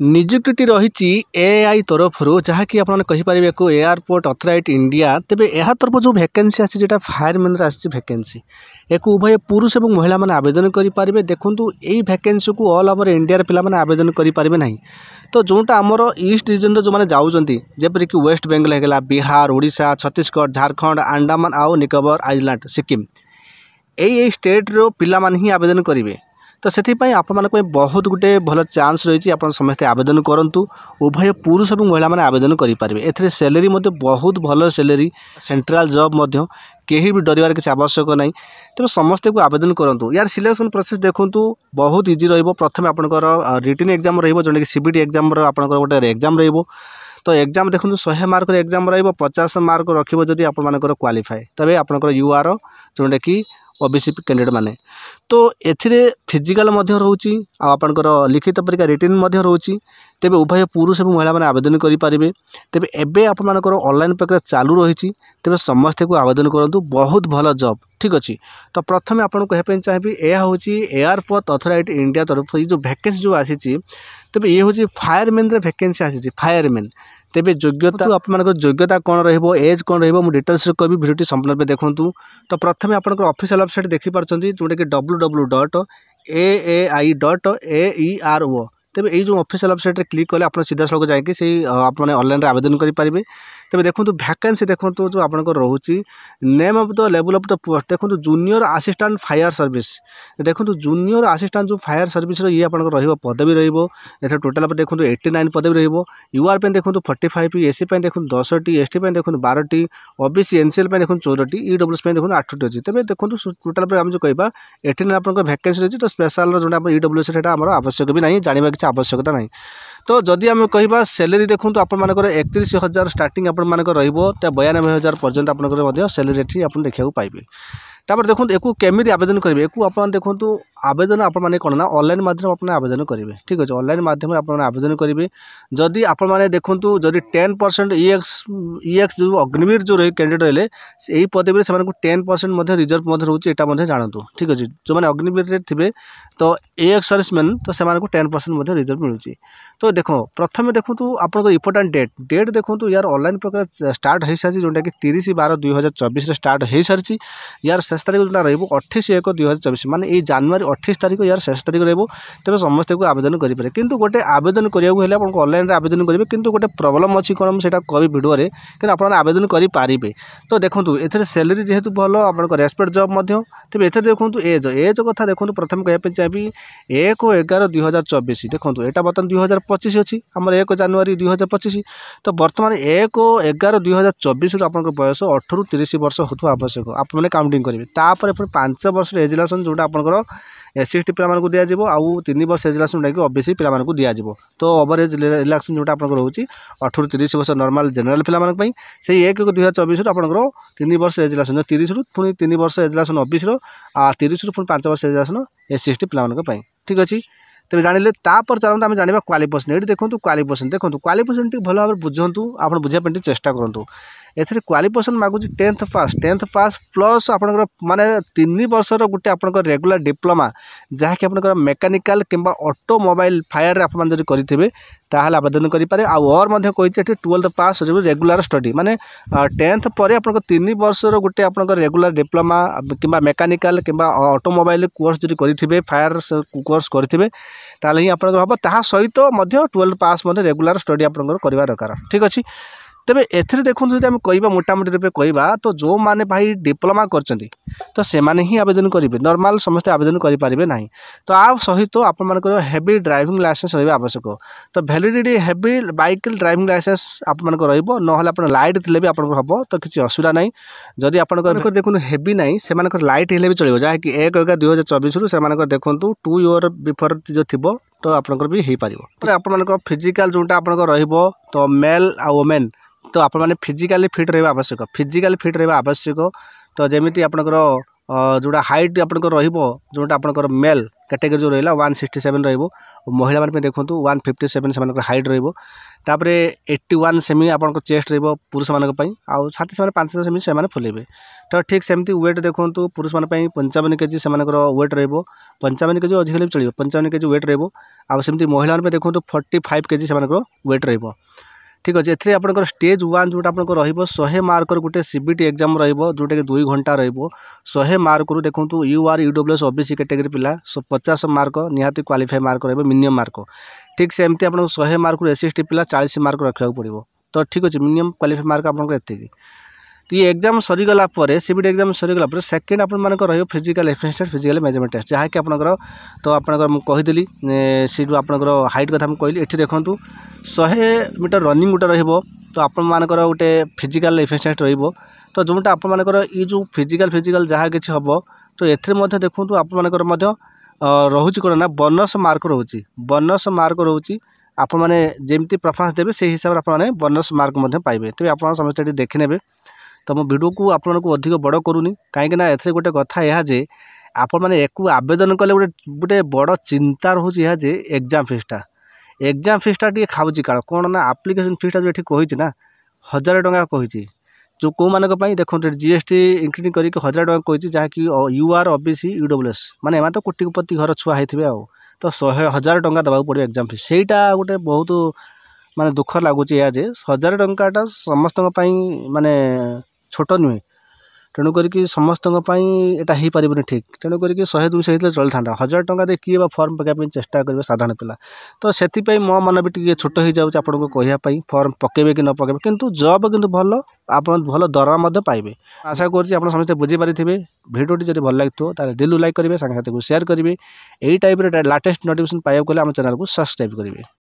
निजुक्ति रही एआई तरफ जहाँकि आपरे एक एयरपोर्ट अथॉरिटी इंडिया तेरे यह तरफ जो वैकेंसी आसी फायरमैन वैकेंसी एक उभय पुरुष और महिला मैंने आवेदन करेंगे। देखूँ यही वैकेंसी को ऑल ओवर इंडिया पिला माने आवेदन करेंगे ना। तो जोटा आमर ईस्ट रीजन जो मैंने जाऊँगी जपरिक वेस्ट बेंगल है, बिहार, ओडिशा, छत्तीसगढ़, झारखंड, अंडमान आउ निकोबर आइलैंड, सिक्किम यही स्टेट रो पिला माने ही आवेदन करेंगे। तो से आपण बहुत गुटे भल चांस रही आप समस्ते आवेदन करूँ। उभय पुरुष और महिला मैंने आवेदन करेंगे। एथे सैलरी बहुत भल सैलरी, सेंट्रल जॉब कहीं भी डरबार किसी आवश्यक ना। तेज समस्ते को आवेदन करूँ। यार सिलेक्शन प्रोसेस देखूँ बहुत इजी रथम आपंकर रिटन एग्जाम रोटा कि सीबीटी एग्जाम गोटे एग्जाम रो। तो एग्जाम देखो 100 मार्क एग्जाम रो 50 मार्क रखिए जदि आपर क्वालिफाए तबे आपंकर यू आर जोटा कि ओबीसी कैंडिडेट माने। तो एथिरे फिजिकल रोची आपंकर लिखित परीक्षा रिटन रोची। तेबे उभय पुरुष और महिला मैंने आवेदन करेंगे। तेबे एबे आपंकर ऑनलाइन प्रक्रिया चालू रही। तेबे समस्ते को आवेदन करूँ। बहुत भल जॉब ठीक अच्छे। तो प्रथम आपको कहना चाहिए यह हूँ एयरपोर्ट अथॉरिटी इंडिया तरफ जो वैकेंसी जो आसी तेबे ये हूँ फायरमैन वैकेंसी आसी फायरमैन। तेबे योग्यता आपंकर योग्यता कौन रेज कौन रुझे डिटेल्स कह भिडियो संपूर्ण पे देखूँ। तो प्रथम आपंकर ऑफिशियल वेबसाइट देखिपार जोटा कि www.ai.aero। तेबे ये जो ऑफिशियल वेबसाइट क्लिक कले आप सीधा सड़क जाकि से आपने ऑनलाइन आवेदन करेंगे। तेज देखो वैकेंसी देखो जो आपंकर रोचे name of the level of the post देखो जूनियर असिस्टेंट फायर सर्विस। देखो जूनियर असिस्टेंट जो फायर सर्विस ये आपंकर पदवी रही। टोटाल देखो 89 पदवी यूआर पे देखो 45, एसी पे देखो 10टी, एसटी पे देखो 12टी, ओबीसी एनसीएल पे देखो 14टी, ईडब्ल्यूएस पे देखो 8टी अच्छी। तेज देखो टोटाल पे आम जो कह 89 आपंकर वैकेंसी रही। तो स्पेशल जो ईडब्ल्यूएस आम आवश्यक भी नहीं, जानवा किसी आवश्यकता नहीं। तो जदि आम कह सैलरी देखो आपर 31,000 स्टार्टिंग आप 92,000 पर्यंत आपंकर सैलरी ये आप देखा पाइबे। तापर देखो एक केमी आवेदन करेंगे एक आप देखो आवेदन आपने कौन ना ऑनलाइन माध्यम अपने आवेदन करेंगे। ठीक अच्छे ऑनलाइन माध्यम आपने आवेदन करेंगे। जदि आपने देखो जदि 10% EX जो अग्निवीर जो रही कैंडिडेट रहे यही पदवी से 10% रिजर्व रोचे यहाँ जानतु। ठीक अच्छे जो मैंने अग्निवीर थे तो EX सर्विसमैन तो से 10% रिजर्व मिलूँ। तो देखो प्रथम देखो आप इम्पोर्टाट डेट देखो यार ऑनलाइन प्रक्रिया स्टार्ट हो सारी जोटा कि 30/12/2024 स्टार्ट हो सारी। यार शेष तारीख जो रही 28/1/2024 माने ये जनवरी 28 तारीख यार शेष तारीख रही। तेज समस्त को आवेदन करेंगे। किंतु गोटे आवेदन कराया आपको ऑनलाइन आवेदन करेंगे। किंतु गोटे प्रॉब्लम अच्छी कौन मुझे कवि भिडियो कि आप आवेदन करेंगे। तो देखो ये सैलरी जेहेतु भल आप रेस्पेक्ट जॉब तेज ए देखो एज कथा देखो प्रथम कहना चाहिए 1/11/2024 देखो यहाँ बर्तमान 2025 अच्छी आम 1 जनवरी 2025। तो बर्तमान 1/11/2024 आप बयस 18 ରୁ 30 वर्ष होता आवश्यक आप मैंने काउंटिंग करेंगे। तापर 5 वर्ष एज रिलैक्सेशन जोटा आपंकर SC ST पिला दिया आउ 3 वर्ष एज रिलैक्सेशन जोटा कि ओबीसी पिला दिया। तो ओवरेज रिलैक्सेशन जोटा आप रोचे 18 ରୁ 30 वर्ष नॉर्मल जनरल पिला से 1/1/2024 आपंकर 3 वर्ष एज रिलैक्सेशन 30 ରୁ पुणी 3 वर्ष एज रिलैक्सेशन ओबीसी 30 ରୁ पुणी 5 वर्ष एज रिलैक्सेशन SC ST पिला। ठीक अच्छे। तेज जानिले तापर चलते आम जाना क्वालिफिकेशन। ये देखो क्वालिफिकेशन देखो क्वालिफिकेशन भल भाव बुझंतु आप बुझापी चेष्टा करूँ। एथेर क्वालिफिकेशन मागुची 10th पास प्लस आपंकर माने 3 वर्षर गोटे आपंकर रेगुलर डिप्लोमा जहाँकि आपंकर मेकानिकल किंबा ऑटोमोबाइल फायर आप करेंगे ताहले आवेदन करेंगे। और कही 12th पास रेगुलर स्टडी माने 10th पर आप 3 वर्षर गोटे आपंकर रेगुलर डिप्लोमा किंबा मेकानिकल किंबा ऑटोमोबाइल कोर्स जो करेंगे फायर कोर्स करेंगे ताहले ही आपंकर हम ता सहित 12th पास रेगुलर स्टडी आपंकर करवा दरकार। ठीक अच्छे। तेबे एथिरे देखो जो आम कह मोटामोटी रूप कहवा तो जो मैंने भाई डिप्लोमा करछंती तो से माने ही आवेदन करेंगे। नॉर्मल समस्त आवेदन करेंगे ना। तो आ सहित आपर हेवी ड्राइविंग लाइसेंस रहा आवश्यक। तो validity heavy bike driving licence आपको ना लाइट थे भी आप हम तो किसी असुविधा ना। जदि आप देखो हेवी ना से लाइट हेल्ले भी चलो जहाँकि 1/1/2024 से देखो 2 ईयर बिफोर जो थी तो आपंकर भी हो पार। आप फिजिकाल जोटा आप तो मेल आ वोमेन तो आप फिजिकाली फिट रहा आवश्यक। फिजिकाली फिट रहा आवश्यक। तो जमीती आपंकर जोटा हाइट आपंकर रोटा आपंकर मेल कैटेगरी जो रहा 167 महिला मान देखो 157 से हाइट रपर 81 सेमी आप चेस्ट रुष मानी आउ छाती से 500 सेमी से फुलेबे। तो ठीक सेमती वेट देखो पुरुष मान 55 केजी से वेट रो 55 केजी अधिक चलो 55 केजी वेट रोमती महिला मान देखो 45 केजी से वेट रो। ठीक अच्छे एथि आपंकर स्टेज 1 जोटा आपंकर रहे मार्कर गोटे सीबीटी एग्जाम जोटा कि 2 घंटा रहे मार्क रू देखो UR UWS OBC कैटेगरी पिला 50 मार्क निहाती क्वालिफाई मार्क मिनिमम मार्क। ठीक सेमती आप 100 मार्क रू SC पिला 40 मार्क रखा पड़ो। तो ठीक अच्छे मिनिमम क्वालिफाई मार्क आपको एति। तो ये एग्जाम सरीगला सीबीटी एग्जाम सरीगला सेकेंड आप physical efficiency physical measurement test जहाँकि आपंकर तो आपंकर मुझे सी जो आपंकर हाइट कथा मुझे ये देखो 100 मीटर रनिंग गोटे तो आपर गोटे फिजिकल एफिशिएंसी रो। तो जोटा आपर ये जो फिजिकल जहाँ कि हम तो ये देखो आपर रोच कौन ना बोनस मार्क रोचे बोनस मार्क रोचे आप मैंने जमी परफॉर्मेंस देते से हिसाब से बोनस मार्क पाइबे। तेज आप समस्त देखने। तो मो वीडियो को आपण को अधिक बड़ करूनी कहीं ए गोटे कथा यह जे आपण मैंने एक आवेदन कले गोटे बड़ चिंता रोचे यह जे एग्जाम फीसटा टी खाऊँच काल कौन ना आप्लिकेसन फीसटा जो ये कही ना 1000 टंका कही जो कौ मान देखो GST इंक्लूडिंग करके 1000 टंका कही जहाँकि UR OBC UWS माने एम तो कोटिपति घर छुआ होते आउ तो 1000 टंका देवाक पड़ो एग्जाम फीस सेटा गोटे बहुत माने दुख लगुच या 1000 टंकाटा समस्त माने छोट नुहे तेणुक समस्त यहाँ हो पारे ठीक तेणुक 100-200 होते चलता 1000 टंका दे किए फर्म पकड़ चेष्टा करेंगे साधारण पिला। तो से मो मन भी टे छोट हो जाऊँ आपको कहवाई फर्म पकेबे कि न पकेबे किंतु जॉब किंतु भल आप भल दरमा पाइबे। आशा कर समस्त बुझीपारे भिडियोटी जब भल लगे दिल लाइक करेंगे सांगे को शेयर करेंगे यही टाइप लेटेस्ट नोटिफिकेशन पाइबा आम चैनल को सब्सक्राइब करेंगे।